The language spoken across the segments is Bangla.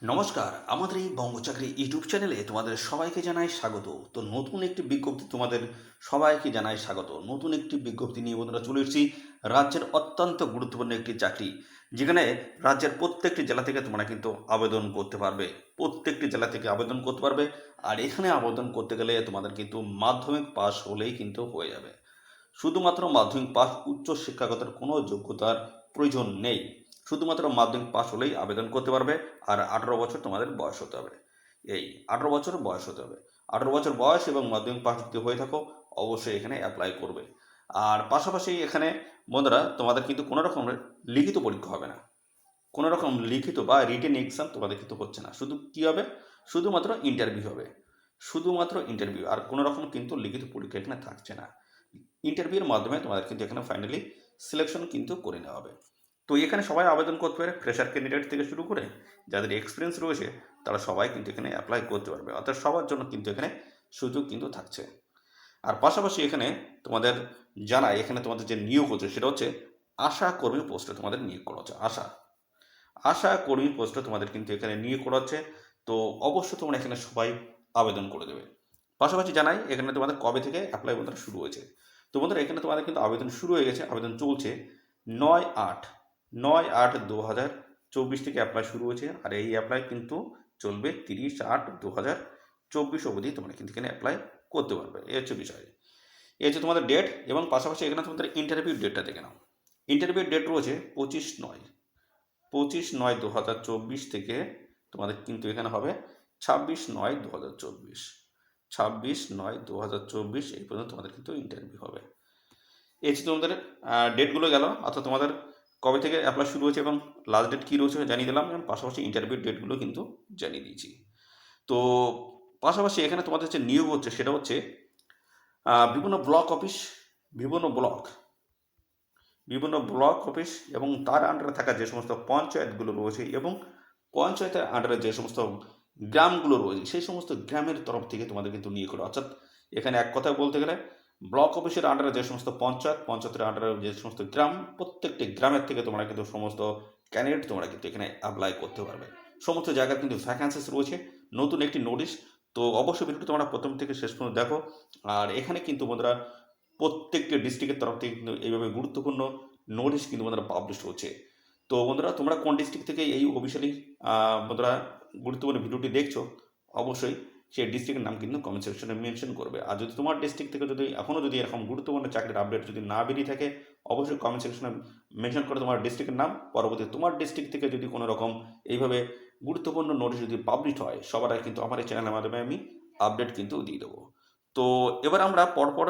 নমস্কার, আমাদের এই বঙ্গচাকরি ইউটিউব চ্যানেলে তোমাদের সবাইকে জানাই স্বাগত। তো নতুন একটি বিজ্ঞপ্তি তোমাদের সবাইকে জানাই স্বাগত। নতুন একটি বিজ্ঞপ্তি নিয়ে বন্ধুরা চলে এসেছি। রাজ্যের অত্যন্ত গুরুত্বপূর্ণ একটি চাকরি, যেখানে রাজ্যের প্রত্যেকটি জেলা থেকে তোমরা কিন্তু আবেদন করতে পারবে। প্রত্যেকটি জেলা থেকে আবেদন করতে পারবে। আর এখানে আবেদন করতে গেলে তোমাদের কিন্তু মাধ্যমিক পাস হলেই কিন্তু হয়ে যাবে। শুধুমাত্র মাধ্যমিক পাস, উচ্চ শিক্ষাগত কোনো যোগ্যতার প্রয়োজন নেই। শুধুমাত্র মাধ্যমিক পাস হলেই আবেদন করতে পারবে। আর 18 বছর তোমাদের বয়স হতে হবে। এই 18 বছর বয়স হতে হবে। 18 বছর বয়স এবং মাধ্যমিক পাস যদি হয়ে থাকো, অবশ্যই এখানে অ্যাপ্লাই করবে। আর পাশাপাশি এখানে বন্ধুরা তোমাদের কিন্তু কোনো রকমের লিখিত পরীক্ষা হবে না। কোনো রকম লিখিত বা রিটেন এক্সাম তোমাদের কিন্তু হচ্ছে না। শুধু কী হবে? শুধুমাত্র ইন্টারভিউ হবে। শুধুমাত্র ইন্টারভিউ, আর কোনো রকম কিন্তু লিখিত পরীক্ষা এখানে থাকছে না। ইন্টারভিউর মাধ্যমে তোমাদের কিন্তু এখানে ফাইনালি সিলেকশন কিন্তু করে নেওয়া হবে। তো এখানে সবাই আবেদন করতে পারে, ফ্রেশার ক্যান্ডিডেট থেকে শুরু করে যাদের এক্সপিরিয়েন্স রয়েছে তারা সবাই কিন্তু এখানে অ্যাপ্লাই করতে পারবে। অর্থাৎ সবার জন্য কিন্তু এখানে সুযোগ কিন্তু থাকছে। আর পাশাপাশি এখানে তোমাদের জানাই, এখানে তোমাদের যে নিয়োগ হচ্ছে সেটা হচ্ছে আশা কর্মী পোস্টে তোমাদের নিয়োগ করা হচ্ছে। আশা কর্মী পোস্টে তোমাদের কিন্তু এখানে নিয়োগ করা হচ্ছে। তো অবশ্যই তোমরা এখানে সবাই আবেদন করে দেবে। পাশাপাশি জানাই, এখানে তোমাদের কবে থেকে অ্যাপ্লাই বন্ধুরা শুরু হয়েছে। তো বন্ধুরা এখানে তোমাদের কিন্তু আবেদন শুরু হয়ে গেছে, আবেদন চলছে। 9/8/2024 থেকে অ্যাপ্লাই শুরু হয়েছে। আর এই অ্যাপ্লাই কিন্তু চলবে 30/8/2024 অবধি তোমরা কিন্তু এখানে অ্যাপ্লাই করতে পারবে। এই হচ্ছে বিষয়। এই হচ্ছে তোমাদের ডেট। এবং পাশাপাশি এখানে তোমাদের ইন্টারভিউ ডেটটা দেখে নাও। ইন্টারভিউ ডেট রয়েছে 25/9/2024 থেকে তোমাদের কিন্তু এখানে হবে 26/9/2024। 26/9/2024 এই পর্যন্ত তোমাদের কিন্তু ইন্টারভিউ হবে। এই হচ্ছে তোমাদের ডেটগুলো গেল। অর্থাৎ তোমাদের কবে থেকে অ্যাপ্লাই শুরু হয়েছে এবং লাস্ট ডেট কী রয়েছে জানিয়ে দিলাম, এবং পাশাপাশি ইন্টারভিউ ডেটগুলো কিন্তু জানিয়ে দিয়েছি। তো পাশাপাশি এখানে তোমাদের যে নিয়োগ হচ্ছে সেটা হচ্ছে বিভিন্ন ব্লক অফিস, বিভিন্ন ব্লক বিভিন্ন ব্লক অফিস এবং তার আন্ডারে থাকা যে সমস্ত পঞ্চায়েতগুলো রয়েছে এবং পঞ্চায়েতের আন্ডারে যে সমস্ত গ্রামগুলো রয়েছে সেই সমস্ত গ্রামের তরফ থেকে তোমাদের কিন্তু নিয়োগ করা। অর্থাৎ এখানে এক কথায় বলতে গেলে ব্লক অফিসের আন্ডারে যে সমস্ত পঞ্চায়েত, পঞ্চায়েতের আন্ডারে যে সমস্ত গ্রাম, প্রত্যেকটি গ্রামের থেকে তোমরা কিন্তু সমস্ত ক্যান্ডিডেট তোমরা কিন্তু এখানে অ্যাপ্লাই করতে পারবে। সমস্ত জায়গায় কিন্তু ভ্যাকান্সিস রয়েছে। নতুন একটি নোটিশ। তো অবশ্যই ভিডিওটি তোমরা প্রথম থেকে শেষ পর্যন্ত দেখো। আর এখানে কিন্তু বন্ধুরা প্রত্যেকটি ডিস্ট্রিক্টের তরফ থেকে কিন্তু এইভাবে গুরুত্বপূর্ণ নোটিশ কিন্তু বন্ধুরা পাবলিশ হচ্ছে। তো বন্ধুরা তোমরা কোন ডিস্ট্রিক্ট থেকে এই অফিসিয়ালি বন্ধুরা গুরুত্বপূর্ণ ভিডিওটি দেখছো, অবশ্যই সেই ডিস্ট্রিক্টের নাম কিন্তু কমেন্ট সেকশনে মেনশন করবে। আর যদি তোমার ডিস্ট্রিক্ট থেকে যদি এখনও যদি এরকম গুরুত্বপূর্ণ চাকরির আপডেট যদি না বেরিয়ে থাকে, অবশ্যই কমেন্ট সেকশনে মেনশন করে তোমার ডিস্ট্রিক্টের নাম। পরবর্তী তোমার ডিস্ট্রিক্ট থেকে যদি কোনো রকম এইভাবে গুরুত্বপূর্ণ নোটিশ যদি পাবলিশ হয়, সবার আগে কিন্তু আমার এই চ্যানেলের মাধ্যমে আমি আপডেট কিন্তু দিয়ে দেবো। তো এবার আমরা পরপর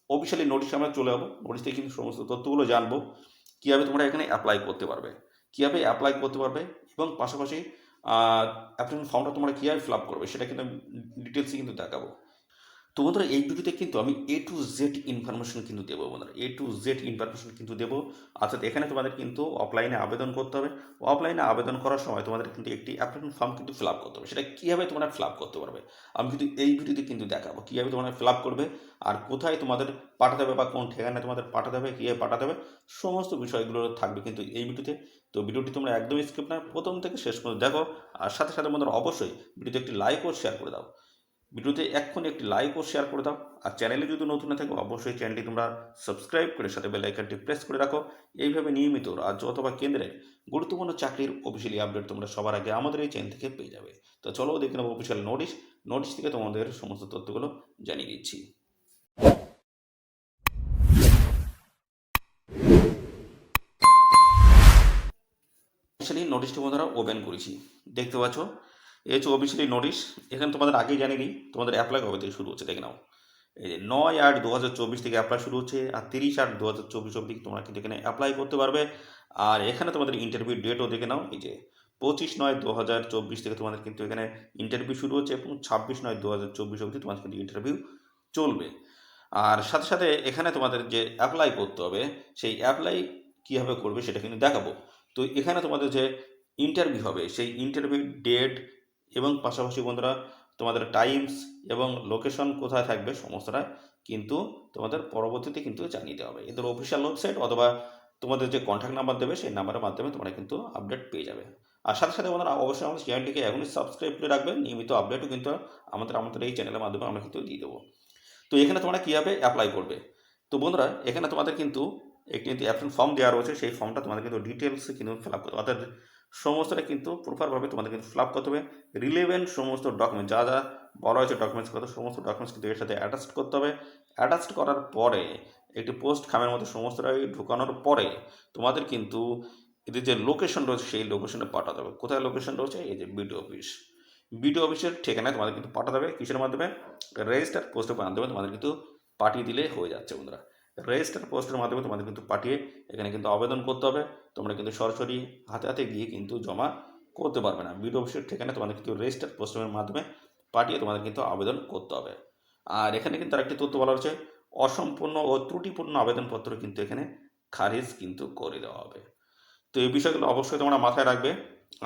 অফিসিয়ালি নোটিশে আমরা চলে যাবো। নোটিশ থেকে কিন্তু সমস্ত তথ্যগুলো জানবো। কীভাবে তোমরা এখানে অ্যাপ্লাই করতে পারবে, কীভাবে অ্যাপ্লাই করতে পারবে, এবং পাশাপাশি অ্যাপ্লিকেশন ফর্মটা তোমরা কীভাবে ফিল আপ করবে সেটা কিন্তু আমি ডিটেলসে কিন্তু দেখাবো। তো বন্ধুরা এই ভিডিওতে কিন্তু আমি A to Z ইনফরমেশন কিন্তু দেবো বন্ধুরা, A to Z ইনফরমেশন কিন্তু দেবো। অর্থাৎ এখানে তোমাদের কিন্তু অফলাইনে আবেদন করতে হবে। অফলাইনে আবেদন করার সময় তোমাদের কিন্তু একটি অ্যাপ্লিকেশন ফর্ম কিন্তু ফিল আপ করতে হবে। সেটা কীভাবে তোমরা ফিল আপ করতে পারবে আমি কিন্তু এই ভিডিওতে কিন্তু দেখাবো। কীভাবে তোমরা ফিল আপ করবে, আর কোথায় তোমাদের পাঠাতে হবে বা কোন ঠিকানায় তোমাদের পাঠাতে হবে, কীভাবে পাঠাতে হবে, সমস্ত বিষয়গুলো থাকবে কিন্তু এই ভিডিওতে। তো ভিডিওটি তোমরা একদমই স্কিপ না, প্রথম থেকে শেষ পর্যন্ত দেখো। আর সাথে সাথে বন্ধুরা অবশ্যই ভিডিওতে একটি লাইক ও শেয়ার করে দাও। ভিডিওতে এক্ষুনি একটি লাইক ও শেয়ার করে দাও। আর চ্যানেলে যদি নতুন না থাকো, অবশ্যই চ্যানেলটি তোমরা সাবস্ক্রাইব করে সাথে বেল আইকনটি প্রেস করে রাখো। এইভাবে নিয়মিত রাজ্য অথবা কেন্দ্রের গুরুত্বপূর্ণ চাকরির অফিসিয়ালি আপডেট তোমরা সবার আগে আমাদের এই চ্যানেল থেকে পেয়ে যাবে। তো চলো দেখে নেবো অফিসিয়াল নোটিশ থেকে তোমাদের সমস্ত তথ্যগুলো জানিয়ে দিচ্ছি। অফিসিয়ালি নোটিশটি বন্ধুরা ওপেন করেছি, দেখতে পাচ্ছ। এই হচ্ছে অফিসিয়ালি নোটিশ। এখানে তোমাদের আগেই জানিয়ে দিই তোমাদের অ্যাপ্লাই কবে থেকে শুরু হচ্ছে দেখে নাও। এই 9/8/2024 থেকে অ্যাপ্লাই শুরু হচ্ছে। আর 30/8/2024 অবধি তোমরা কিন্তু এখানে অ্যাপ্লাই করতে পারবে। আর এখানে তোমাদের ইন্টারভিউ ডেটও দেখে নাও। এই যে 25/9/2024 থেকে তোমাদের কিন্তু এখানে ইন্টারভিউ শুরু হচ্ছে এবং 26/9/2024 অবধি তোমাদের কিন্তু ইন্টারভিউ চলবে। আর সাথে সাথে এখানে তোমাদের যে অ্যাপ্লাই করতে হবে সেই অ্যাপ্লাই কীভাবে করবে সেটা কিন্তু দেখাবো। তো এখানে তোমাদের যে ইন্টারভিউ হবে সেই ইন্টারভিউ ডেট এবং পাশাপাশি বন্ধুরা তোমাদের টাইমস এবং লোকেশন কোথায় থাকবে সমস্তটা কিন্তু তোমাদের পরবর্তীতে কিন্তু জানিয়ে দেওয়া হবে। এদের অফিসিয়াল ওয়েবসাইট অথবা তোমাদের যে কন্ট্যাক্ট নাম্বার দেবে সেই নাম্বারের মাধ্যমে তোমরা কিন্তু আপডেট পেয়ে যাবে। আর সাথে সাথে বন্ধুরা অবশ্যই আমাদের চ্যানেলটিকে এখনই সাবস্ক্রাইব করে রাখবেন। নিয়মিত আপডেটও কিন্তু আমাদের এই চ্যানেলের মাধ্যমে আমরা কিন্তু দিয়ে দেবো। তো এখানে তোমরা কীভাবে অ্যাপ্লাই করবে? তো বন্ধুরা এখানে তোমাদের কিন্তু একটি কিন্তু অ্যাপ্লিকেশন ফর্ম দেওয়া রয়েছে, সেই ফর্মটা তোমাদের কিন্তু ডিটেলসে কিন্তু ফিল আপ করতে হবে, অর্থাৎ সমস্তটা কিন্তু প্রপারভাবে তোমাদের কিন্তু ফিল আপ করতে হবে। রিলেভেন্ট সমস্ত ডকুমেন্ট যা যা বলা হয়েছে ডকুমেন্টস কথা, সমস্ত ডকুমেন্টস কিন্তু এর সাথে অ্যাটাচড করতে হবে। অ্যাটাচড করার পরে একটি পোস্ট খামের মধ্যে সমস্তটাই ঢুকানোর পরে তোমাদের কিন্তু এদের যে লোকেশন রয়েছে সেই লোকেশনে পাঠাতে হবে। কোথায় লোকেশন রয়েছে? এই যে বিডিও অফিস। বিডিও অফিসের ঠিকানায় তোমাদের কিন্তু পাঠাতে হবে। কিসের মাধ্যমে? রেজিস্টার পোস্টের মাধ্যমে তোমাদের কিন্তু পাঠিয়ে দিলে হয়ে যাচ্ছে বন্ধুরা। রেজিস্টার পোস্টের মাধ্যমে তোমাদের কিন্তু পাঠিয়ে এখানে কিন্তু আবেদন করতে হবে। তোমরা কিন্তু সরাসরি হাতে হাতে গিয়ে কিন্তু জমা করতে পারবে না। বিডিও অফিসের ঠিকানায় তোমাদের কিন্তু রেজিস্টার পোস্টের মাধ্যমে পাঠিয়ে তোমাদের কিন্তু আবেদন করতে হবে। আর এখানে কিন্তু আরেকটি তথ্য বলা হচ্ছে, অসম্পূর্ণ ও ত্রুটিপূর্ণ আবেদনপত্র কিন্তু এখানে খারিজ কিন্তু করে দেওয়া হবে। তো এই বিষয়গুলো অবশ্যই তোমরা মাথায় রাখবে।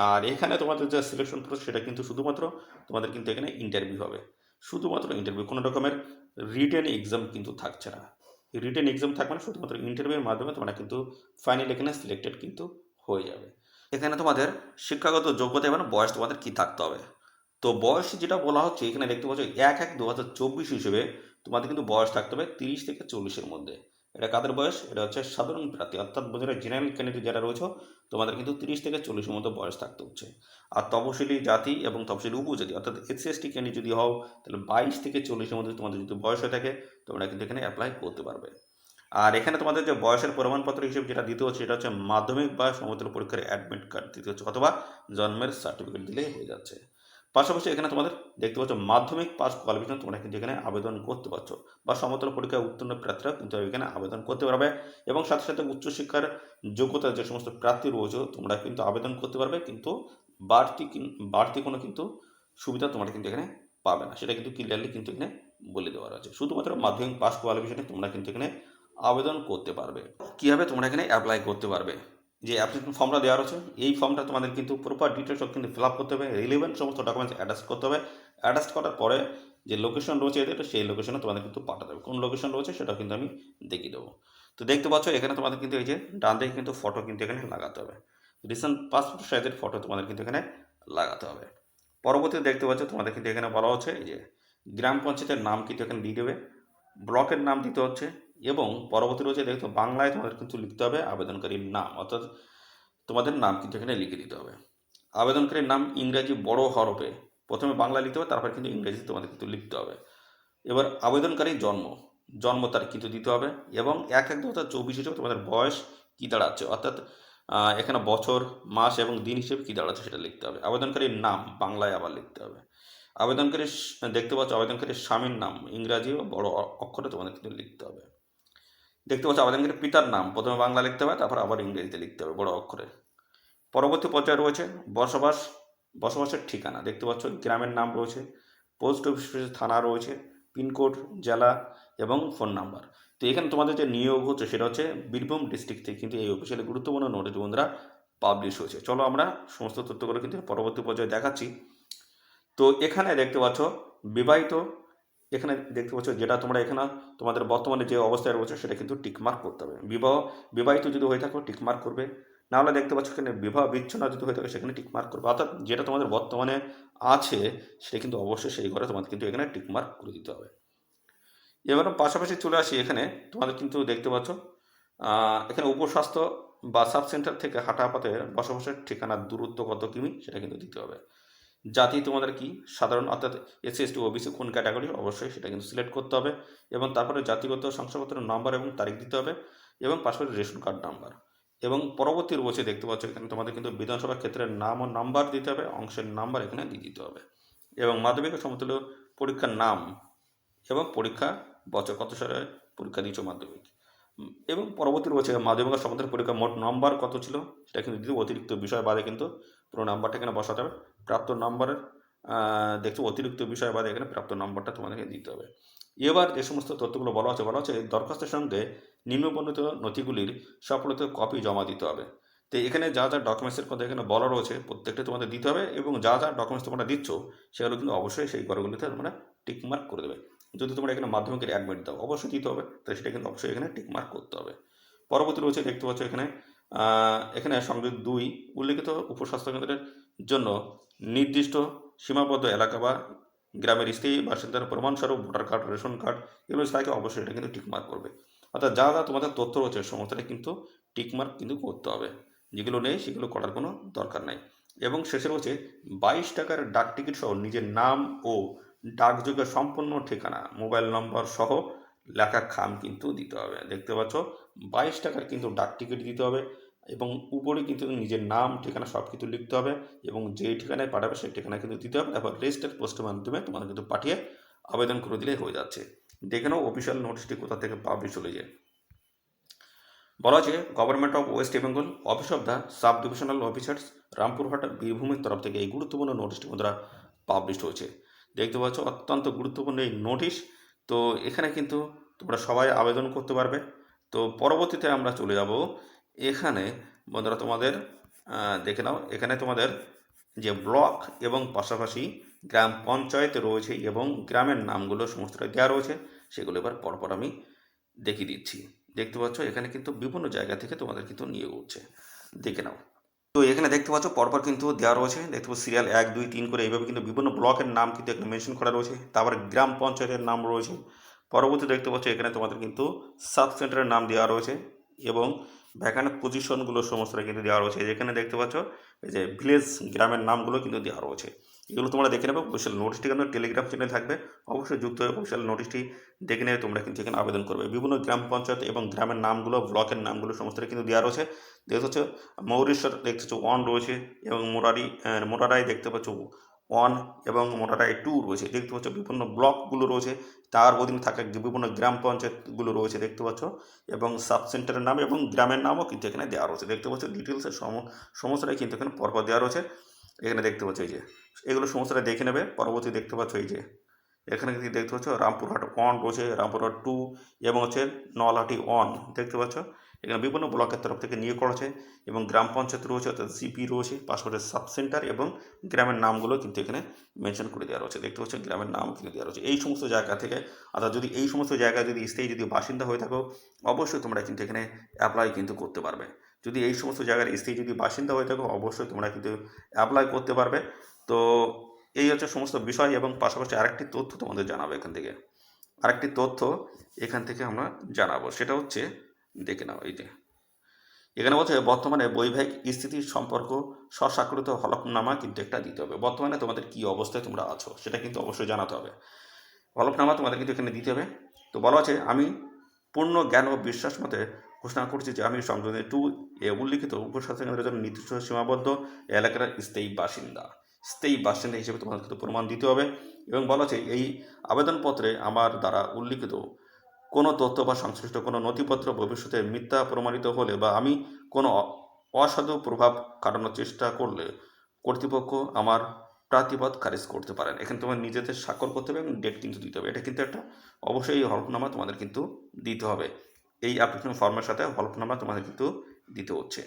আর এখানে তোমাদের যে সিলেকশন প্রসেস সেটা কিন্তু শুধুমাত্র তোমাদের কিন্তু এখানে ইন্টারভিউ হবে, শুধুমাত্র ইন্টারভিউ, কোনো রকমের রিটেন এক্সাম কিন্তু থাকছে না। রিটেন এক্সাম থাকবে না, শুধুমাত্র ইন্টারভিউর মাধ্যমে তোমরা কিন্তু ফাইনালি এখানে সিলেক্টেড কিন্তু হয়ে যাবে। এখানে তোমাদের শিক্ষাগত যোগ্যতা এবং বয়স তোমাদের কী থাকতে হবে। তো বয়স যেটা বলা হচ্ছে এখানে দেখতে পাচ্ছ 1/1/2024 হিসেবে তোমাদের কিন্তু বয়স থাকতে হবে 30 থেকে 40-এর মধ্যে। এটা কাদের বয়স? এটা হচ্ছে সাধারণ প্রার্থী, অর্থাৎ যারা জেনারেল ক্যান্ডিডেট যারা রয়েছে তোমাদের কিন্তু 30 থেকে 40-এর মধ্যে বয়স থাকতে হচ্ছে। আর তপশিলি জাতি এবং তপশিলি উপজাতি অর্থাৎ SC/ST ক্যান্ডিডেট যদি হও তাহলে 22 থেকে 40-এর মধ্যে তোমাদের যদি বয়স হয়ে থাকে তোমরা কিন্তু এখানে অ্যাপ্লাই করতে পারবে। আর এখানে তোমাদের যে বয়সের প্রমাণপত্র হিসেবে যেটা দিতে হচ্ছে সেটা হচ্ছে মাধ্যমিক বা সমতুল্য পরীক্ষার অ্যাডমিট কার্ড দিতে হচ্ছে, অথবা জন্মের সার্টিফিকেট দিলেই হয়ে যাচ্ছে। পাশাপাশি এখানে তোমাদের দেখতে পাচ্ছ মাধ্যমিক পাস কোয়ালিফিকেশন তোমরা কিন্তু এখানে আবেদন করতে পারছো, বা সমতল পরীক্ষায় উত্তীর্ণ প্রার্থীরা কিন্তু এখানে আবেদন করতে পারবে। এবং সাথে সাথে উচ্চশিক্ষার যোগ্যতা যে সমস্ত প্রার্থী রয়েছে তোমরা কিন্তু আবেদন করতে পারবে, কিন্তু বাড়তি কোনো কিন্তু সুবিধা তোমরা কিন্তু এখানে পাবে না, সেটা কিন্তু ক্লিয়ারলি কিন্তু এখানে বলে দেওয়া আছে। শুধুমাত্র মাধ্যমিক পাস কোয়ালিফিকেশনে তোমরা কিন্তু এখানে আবেদন করতে পারবে। কীভাবে তোমরা এখানে অ্যাপ্লাই করতে পারবে? যে অ্যাপ্লিকেশন ফর্মটা দেওয়া রয়েছে এই ফর্মটা তোমাদের কিন্তু প্রপার ডিটেলস সব কিন্তু ফিল আপ করতে হবে, রিলেভেন্ট সমস্ত ডকুমেন্টস অ্যাটাচ করতে হবে। অ্যাটাচ করার পরে যে লোকেশন রয়েছে এদের সেই লোকেশনে তোমাদের কিন্তু পাঠাতে হবে। কোন লোকেশন রয়েছে সেটাও কিন্তু আমি দেখিয়ে দেবো। তো দেখতে পাচ্ছ এখানে তোমাদের কিন্তু এই যে ডান দিকে কিন্তু ফটো কিন্তু এখানে লাগাতে হবে, রিসেন্ট পাসপোর্ট সাইজের ফটো তোমাদের কিন্তু এখানে লাগাতে হবে। পরবর্তীতে দেখতে পাচ্ছ তোমাদের কিন্তু এখানে বলা হচ্ছে এই যে গ্রাম পঞ্চায়েতের নাম কিন্তু এখানে দিয়ে দেবে, ব্লকের নাম দিতে হচ্ছে, এবং পরবর্তী রয়েছে দেখতো বাংলায় তোমাদের কিন্তু লিখতে হবে আবেদনকারীর নাম, অর্থাৎ তোমাদের নাম কিন্তু এখানে লিখে দিতে হবে। আবেদনকারীর নাম ইংরাজি বড় হরফে প্রথমে বাংলা লিখতে হবে, তারপর কিন্তু ইংরেজি তোমাদের কিন্তু লিখতে হবে। এবার আবেদনকারীর জন্ম তারিখ কিন্তু দিতে হবে, এবং 1/1/2024 হিসেবে তোমাদের বয়স কী দাঁড়াচ্ছে, অর্থাৎ এখানে বছর মাস এবং দিন হিসেবে কী দাঁড়াচ্ছে সেটা লিখতে হবে। আবেদনকারীর নাম বাংলায় আবার লিখতে হবে। আবেদনকারীর দেখতে পাচ্ছ আবেদনকারীর স্বামীর নাম ইংরাজি ও বড় অক্ষরে তোমাদের কিন্তু লিখতে হবে। দেখতে পাচ্ছ আবেদনকারীর পিতার নাম প্রথমে বাংলা লিখতে হবে, তারপর আবার ইংরেজিতে লিখতে হবে বড় অক্ষরে। পরবর্তী পর্যায়ে রয়েছে বসবাসের ঠিকানা, দেখতে পাচ্ছ গ্রামের নাম রয়েছে, পোস্ট অফিস থানা রয়েছে, পিনকোড, জেলা এবং ফোন নাম্বার। তো এখানে তোমাদের যে নিয়োগ হচ্ছে সেটা হচ্ছে বীরভূম ডিস্ট্রিক্ট থেকে কিন্তু এই অফিসিয়ালি গুরুত্বপূর্ণ নোটিশ বন্ধুরা পাবলিশ হয়েছে। চলো আমরা সমস্ত তথ্যগুলো কিন্তু পরবর্তী পর্যায়ে দেখাচ্ছি। তো এখানে দেখতে পাচ্ছ বিবাহিত, এখানে দেখতে পাচ্ছ যেটা তোমরা এখানে তোমাদের বর্তমানে যে অবস্থায় রয়েছে সেটা কিন্তু টিকমার্ক করতে হবে। বিবাহিত যদি হয়ে থাকো টিকমার্ক করবে, নাহলে দেখতে পাচ্ছ এখানে বিবাহ বিচ্ছিন্ন যদি হয়ে থাকে সেখানে টিকমার্ক করবে, অর্থাৎ যেটা তোমাদের বর্তমানে আছে সেটা কিন্তু অবশ্যই সেই ঘরে তোমাদের কিন্তু এখানে টিকমার্ক করে দিতে হবে। এবার পাশাপাশি চলে আসি, এখানে তোমাদের কিন্তু দেখতে পাচ্ছ এখানে উপস্বাস্থ্য বা সাব সেন্টার থেকে হাঁটা পথে বসবাসের ঠিকানার দূরত্ব কত কিমি সেটা কিন্তু দিতে হবে। জাতি তোমাদের কি সাধারণ, অর্থাৎ SC/ST OBC কোন ক্যাটাগরি অবশ্যই সেটা কিন্তু সিলেক্ট করতে হবে, এবং তারপরে জাতিগত শংসাপত্রের নাম্বার এবং তারিখ দিতে হবে, এবং পাশাপাশি রেশন কার্ড নাম্বার। এবং পরবর্তী রয়েছে দেখতে পাচ্ছ এখানে তোমাদের কিন্তু বিধানসভা ক্ষেত্রের নাম ও নাম্বার দিতে হবে, অংশের নাম্বার এখানে দিয়ে দিতে হবে, এবং মাধ্যমিক ও সমতুল্য পরীক্ষার নাম এবং পরীক্ষা বছর কত সালে পরীক্ষা দিয়েছ মাধ্যমিক। এবং পরবর্তী রয়েছে মাধ্যমিক ও সমতুল্য পরীক্ষা মোট নাম্বার কত ছিল সেটা কিন্তু দিতে, অতিরিক্ত বিষয় বাদে কিন্তু পুরো নাম্বারটা এখানে বসাতে হবে। প্রাপ্ত নাম্বারের দেখছো অতিরিক্ত বিষয় বাদে এখানে প্রাপ্ত নাম্বারটা তোমাদেরকে দিতে হবে। এবার যে সমস্ত তথ্যগুলো বলা আছে দরখাস্তের সঙ্গে নিম্নবর্ণিত নথিগুলির সফলিত কপি জমা দিতে হবে। তো এখানে যা যা ডকুমেন্টসের কথা এখানে বলা রয়েছে প্রত্যেকটা তোমাদের দিতে হবে, এবং যা যা ডকুমেন্টস তোমরা দিচ্ছ সেগুলো কিন্তু অবশ্যই সেই ঘরগুলিতে তোমরা টিকমার্ক করে দেবে। যদি তোমরা এখানে মাধ্যমিকের অ্যাডমিট দাও অবশ্যই দিতে হবে, তাই সেটা কিন্তু অবশ্যই এখানে টিকমার্ক করতে হবে। পরবর্তী রয়েছে দেখতে পাচ্ছ এখানে এখানে সংযোগ 2 উল্লিখিত উপস্বাস্থ্য কেন্দ্রের জন্য নির্দিষ্ট সীমাবদ্ধ এলাকা বা গ্রামের স্থায়ী বাসিন্দার প্রমাণস্বরূপ ভোটার কার্ড, রেশন কার্ড এগুলো থাকে, অবশ্যই এটা কিন্তু টিকমার্ক করবে। অর্থাৎ যা যা তোমাদের তথ্য রয়েছে সমস্তটা কিন্তু টিকমার্ক কিন্তু করতে হবে, যেগুলো নেই সেগুলো করার কোনো দরকার নাই। এবং শেষে রয়েছে 22 টাকার ডাক টিকিট সহ নিজের নাম ও ডাকযোগে সম্পূর্ণ ঠিকানা, মোবাইল নম্বর সহ লেখা খাম কিন্তু দিতে হবে। দেখতে পাচ্ছ 22 টাকার কিন্তু ডাক টিকিট দিতে হবে এবং উপরে কিন্তু নিজের নাম, ঠিকানা সব কিছু লিখতে হবে এবং যেই ঠিকানায় পাঠাবে সেই ঠিকানায় কিন্তু দিতে হবে। তারপর রেজিস্টার্ড পোস্টের মাধ্যমে তোমাদের কিন্তু পাঠিয়ে আবেদন করে দিলে হয়ে যাচ্ছে। দেখে নাও অফিসিয়াল নোটিশটি কোথা থেকে পাবলিশ হলে যায়। বলা আছে government of West Bengal, office of the sub divisional officers, Rampurhat, বীরভূমের তরফ থেকে এই গুরুত্বপূর্ণ নোটিশটি বন্ধুরা পাবলিশ হয়েছে। দেখতে পাচ্ছ অত্যন্ত গুরুত্বপূর্ণ এই নোটিশ। তো এখানে কিন্তু তোমরা সবাই আবেদন করতে পারবে। তো পরবর্তীতে আমরা চলে যাব এখানে বন্ধুরা তোমাদের দেখে নাও, এখানে তোমাদের যে ব্লক এবং পাশাপাশি গ্রাম পঞ্চায়েত রয়েছে এবং গ্রামের নামগুলো সমস্তটাই দেওয়া রয়েছে, সেগুলো এবার পরপর আমি দেখিয়ে দিচ্ছি। দেখতে পাচ্ছ এখানে কিন্তু বিভিন্ন জায়গা থেকে তোমাদের কিন্তু নিয়ে উঠছে, দেখে নাও। তো এখানে দেখতে পাচ্ছ পরপর কিন্তু দেওয়া রয়েছে, দেখতে পাচ্ছ সিরিয়াল 1 2 3 করে এইভাবে কিন্তু বিভিন্ন ব্লকের নাম কিন্তু এখানে মেনশন করা রয়েছে। তারপরে গ্রাম পঞ্চায়েতের নাম রয়েছে। পরবর্তী দেখতে পাচ্ছ এখানে তোমাদের কিন্তু সাব সেন্টারের নাম দেওয়া রয়েছে এবং ভ্যাকান্ট পজিশনগুলো সমস্তটা কিন্তু দেওয়া রয়েছে। যেখানে দেখতে পাচ্ছ এই যে ভিলেজ, গ্রামের নামগুলো কিন্তু দেওয়া রয়েছে। এগুলো তোমরা দেখে নেবে। অফিসিয়াল নোটিশটি কিন্তু টেলিগ্রাম চ্যানেল থাকবে, অবশ্যই যুক্ত হয়ে অফিসিয়াল নোটিশটি দেখে নেবে। তোমরা কিন্তু এখানে আবেদন করবে। বিভিন্ন গ্রাম পঞ্চায়েত এবং গ্রামের নামগুলো, ব্লকের নামগুলো সমস্তটা কিন্তু দেওয়া রয়েছে। দেখতে পাচ্ছ মৌরেশ্বর দেখতে পাচ্ছ 1 রয়েছে এবং মোরারাই দেখতে পাচ্ছ 1 এবং মোরারাই 2 রয়েছে। দেখতে পাচ্ছ বিভিন্ন ব্লকগুলো রয়েছে, তার অধীনে থাকা বিভিন্ন গ্রাম পঞ্চায়েতগুলো রয়েছে দেখতে পাচ্ছ, এবং সাব সেন্টারের নাম এবং গ্রামের নামও কিন্তু এখানে দেওয়া রয়েছে। দেখতে পাচ্ছ ডিটেলসের সমস্তটাই কিন্তু এখানে পরপর দেওয়া রয়েছে। এখানে দেখতে পাচ্ছ এই যে এগুলো সমস্তটা দেখে নেবে। পরবর্তী দেখতে পাচ্ছ এই যে এখানে কিন্তু দেখতে পাচ্ছ রামপুরহাট 1 রয়েছে, রামপুরহাট 2 এবং হচ্ছে নলহাটি 1 দেখতে পাচ্ছ। এখানে বিভিন্ন ব্লকের তরফ থেকে নিয়োগ করেছে এবং গ্রাম পঞ্চায়েত রয়েছে অর্থাৎ সিপি রয়েছে, পাশাপাশি সাব সেন্টার এবং গ্রামের নামগুলো কিন্তু এখানে মেনশন করে দেওয়া রয়েছে। দেখতে পাচ্ছ গ্রামের নাম কিন্তু দেওয়া রয়েছে এই সমস্ত জায়গা থেকে। অর্থাৎ যদি এই সমস্ত জায়গায় যদি স্থায়ী যদি বাসিন্দা হয়ে থাকো, অবশ্যই তোমরা কিন্তু এখানে অ্যাপ্লাই কিন্তু করতে পারবে। যদি এই সমস্ত জায়গার স্থায়ী যদি বাসিন্দা হয়ে থাকো, অবশ্যই তোমরা কিন্তু অ্যাপ্লাই করতে পারবে। তো এই হচ্ছে সমস্ত বিষয় এবং পাশাপাশি আরেকটি তথ্য তোমাদের জানাবো এখান থেকে। আরেকটি তথ্য এখান থেকে আমরা জানাবো, সেটা হচ্ছে দেখে নাও এই যে এখানে বলছে বর্তমানে বৈবাহিক স্থিতি সম্পর্ক স্বস্বাক্ষরিত হলফনামা কিন্তু একটা দিতে হবে। বর্তমানে তোমাদের কি অবস্থায় তোমরা আছো সেটা কিন্তু অবশ্যই জানাতে হবে। হলফনামা তোমাদের কিন্তু এখানে দিতে হবে। তো বলা আছে আমি পূর্ণ জ্ঞান ও বিশ্বাস মতে ঘোষণা করছি যে আমি সংশোধনী 2 এ উল্লিখিত উপস্বাস্থ্য কেন্দ্রের জন্য নির্দিষ্ট সীমাবদ্ধ এলাকার স্থায়ী বাসিন্দা হিসেবে তোমাদের কিন্তু প্রমাণ দিতে হবে। এবং বলা আছে এই আবেদনপত্রে আমার দ্বারা উল্লিখিত কোনো তথ্য বা সংশ্লিষ্ট কোনো নথিপত্র ভবিষ্যতে মিথ্যা প্রমাণিত হলে বা আমি কোনো অসাধু প্রভাব কাটানোর চেষ্টা করলে কর্তৃপক্ষ আমার প্রার্থীপদ খারিজ করতে পারেন। এখানে তোমার নিজেদের স্বাক্ষর করতে হবে এবং ডেট কিন্তু দিতে হবে। এটা কিন্তু একটা অবশ্যই এই হলফনামা তোমাদের কিন্তু দিতে হবে। এই অ্যাপ্লিকেশন ফর্মের সাথে হলফনামা তোমাদের কিন্তু দিতে হচ্ছে।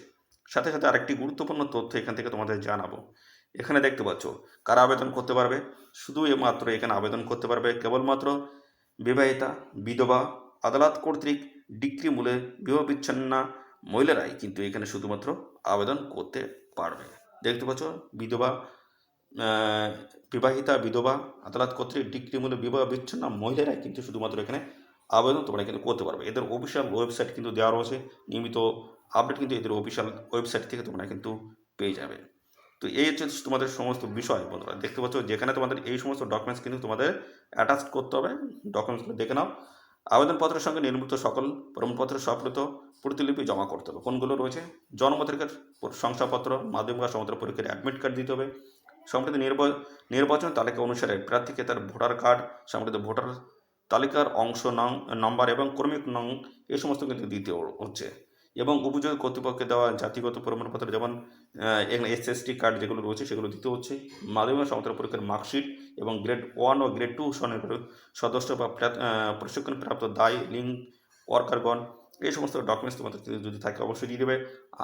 সাথে সাথে আরেকটি গুরুত্বপূর্ণ তথ্য এখান থেকে তোমাদের জানাবো। এখানে দেখতে পাচ্ছ কারা আবেদন করতে পারবে। শুধু মাত্র এখানে আবেদন করতে পারবে কেবলমাত্র বিবাহিতা, বিধবা, আদালত কর্তৃক ডিক্রি মূলে বিবাহ বিচ্ছিন্না মহিলারাই কিন্তু এখানে শুধুমাত্র আবেদন করতে পারবে। দেখতে পাচ্ছ বিধবা, বিবাহিতা, বিধবা, আদালত কর্তৃক ডিক্রি মূলে বিবাহ বিচ্ছিন্ন মহিলারাই কিন্তু শুধুমাত্র এখানে আবেদন তোমরা কিন্তু করতে পারবে। এদের অফিসিয়াল ওয়েবসাইট কিন্তু দেওয়া রয়েছে, নিয়মিত আপডেট কিন্তু এদের অফিসিয়াল ওয়েবসাইট থেকে তোমরা কিন্তু পেয়ে যাবে। তো এই হচ্ছে তোমাদের সমস্ত বিষয় বন্ধুরা। দেখতে পাচ্ছ যেখানে তোমাদের এই সমস্ত ডকুমেন্টস কিন্তু তোমাদের অ্যাটাচ করতে হবে। ডকুমেন্টসগুলো দেখে নাও। আবেদনপত্রের সঙ্গে নির্মিত সকল প্রমাণপত্রের সফলিত প্রতিলিপি জমা করতে হবে। কোনগুলো রয়েছে? জন্ম তারিখের শংসাপত্র, মাধ্যমিক বা সমুদ্র পরীক্ষার অ্যাডমিট কার্ড দিতে হবে। সম্প্রতি নির্বাচন তালিকা অনুসারে প্রার্থীকে তার ভোটার কার্ড, সম্প্রতি ভোটার তালিকার অংশ নং নম্বর এবং ক্রমিক নং এই সমস্ত কিন্তু দিতে হচ্ছে। এবং উপযোগী কর্তৃপক্ষকে দেওয়া জাতিগত প্রমাণপত্র যেমন এখানে এসএসটি কার্ড যেগুলো রয়েছে সেগুলো দিতে হচ্ছে। মাধ্যমিক সমুদ্র পরীক্ষার মার্কশিট এবং গ্রেড 1 ও গ্রেড 2 সদস্য বা প্রশিক্ষণপ্রাপ্ত দায় লিঙ্ক ওয়ার্কারগণ এই সমস্ত ডকুমেন্টস তোমাদের যদি থাকে অবশ্যই দিয়ে দেবে।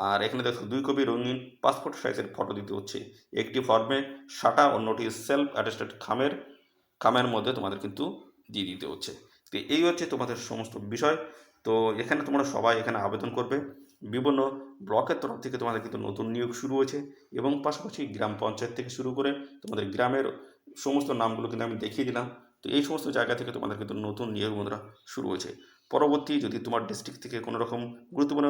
আর এখানে দেখো 2 কপি রঙিন পাসপোর্ট সাইজের ফটো দিতে হচ্ছে। একটি ফর্মে সাটা অন্যটি সেলফ অ্যাটেস্টেড খামের মধ্যে তোমাদের কিন্তু দিয়ে দিতে হচ্ছে। তো এই হচ্ছে তোমাদের সমস্ত বিষয়। তো এখানে তোমরা সবাই এখানে আবেদন করবে। বিভিন্ন ব্লকের তরফ থেকে তোমাদের কিন্তু নতুন নিয়োগ শুরু হয়েছে এবং পাশাপাশি গ্রাম পঞ্চায়েত থেকে শুরু করে তোমাদের গ্রামের সমস্ত নামগুলো কিন্তু আমি দেখিয়ে দিলাম। তো এই সমস্ত জায়গা থেকে তোমাদের কিন্তু নতুন নিয়োগ বন্ধুরা শুরু হয়েছে। পরবর্তী যদি তোমার ডিস্ট্রিক্ট থেকে কোনো রকম গুরুত্বপূর্ণ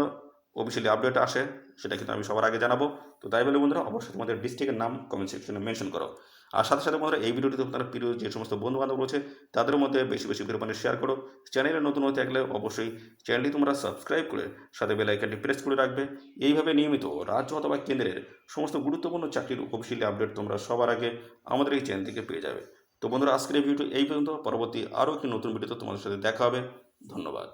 অফিসিয়ালি আপডেট আসে, সেটা কিন্তু আমি সবার আগে জানাবো। তো তাই বলে বন্ধুরা অবশ্যই তোমাদের ডিস্ট্রিক্টের নাম কমেন্ট সেকশনে মেনশন করো। আর সাথে সাথে বন্ধুরা এই ভিডিওটি তোমাদের প্রিয় যে সমস্ত বন্ধু বান্ধব রয়েছে তাদের মধ্যে বেশি বেশি পরিমাণে শেয়ার করো। চ্যানেলে নতুন হয়ে থাকলে অবশ্যই চ্যানেলটি তোমরা সাবস্ক্রাইব করে সাথে বেল আইকনটি প্রেস করে রাখবে। এইভাবে নিয়মিত রাজ্য অথবা কেন্দ্রের সমস্ত গুরুত্বপূর্ণ চাকরির অফিসিয়ালি আপডেট তোমরা সবার আগে আমাদের এই চ্যানেল থেকে পেয়ে যাবে। তো বন্ধুরা আজকের এই ভিডিও এই পর্যন্ত। পরবর্তী আরও একটি নতুন ভিডিওতে তোমাদের সাথে দেখা হবে। ধন্যবাদ।